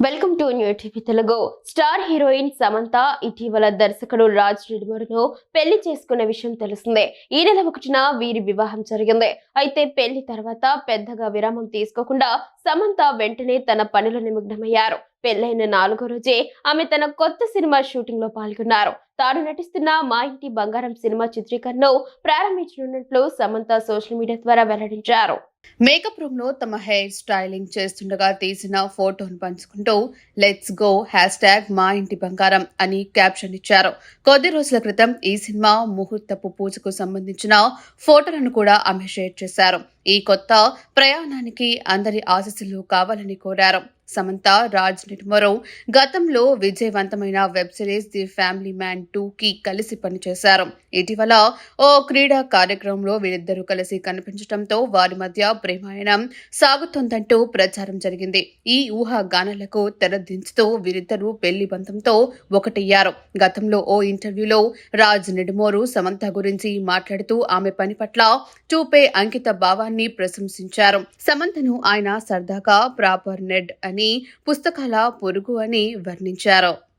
Welcome to new TV Telugu. Star heroine Samantha ఇటీవల దర్శకుడు రాజ్ నిడుమరును పెళ్లి చేసుకున్న విషయం తెలిసిందే. ఈ నెల 1న వీరి వివాహం జరిగింది. అయితే పెళ్లి తర్వాత పెద్దగా విరామం తీసుకోకుండా సమంత వెంటనే తన పనిలో నిమగ్నమయ్యారు. పెళ్లైన 4వ రోజే ఆమె తన కొత్త సినిమా షూటింగ్ లో పాల్గొన్నారు. తాను నటిస్తున్న మా ఇంటి బంగారం సినిమా చిత్రీకరణను ప్రారంభించనున్నట్లు సమంత సోషల్ మీడియా ద్వారా వెల్లడించారు. మేకప్ రూమ్ లో తమ హెయిర్ స్టైలింగ్ చేస్తుండగా తీసిన ఫోటోను పంచుకుంటూ లెట్స్ గో #మా ఇంటి బంగారం అని క్యాప్షన్ ఇచ్చారు. కొద్ది రోజుల క్రితం ఈ సినిమా ముహూర్తపు పూజకు సంబంధించిన ఫోటోలను కూడా ఆమె షేర్ చేశారు. ఈ కొత్త ప్రయాణానికి అందరి ఆశీస్సులు కావాలని కోరారు. సమంత, రాజ్ నిడుమరు గతంలో విజయవంతమైన web series the family man 2కి కలిసి పనిచేశారు. ఇటీవల ఓ క్రీడా కార్యక్రమంలో వీరిద్దరూ కలిసి కనిపించడంతో వారి మధ్య ప్రేమాయణం సాగుతోందంటూ ప్రచారం జరిగింది. ఈ ఊహాగానాలకు తెరదించుతూ వీరిద్దరూ పెళ్లి బంధంతో ఒకటయ్యారు. గతంలో ఓ ఇంటర్వ్యూలో రాజ్ నిడుమోరు సమంత గురించి మాట్లాడుతూ ఆమె పని పట్ల చూపే అంకిత భావాన్ని ప్రశంసించారు. సమంతను ఆయన సరదాగా ప్రాపర్ నెడ్ అని, పుస్తకాల పొరుగు అని వర్ణించారు.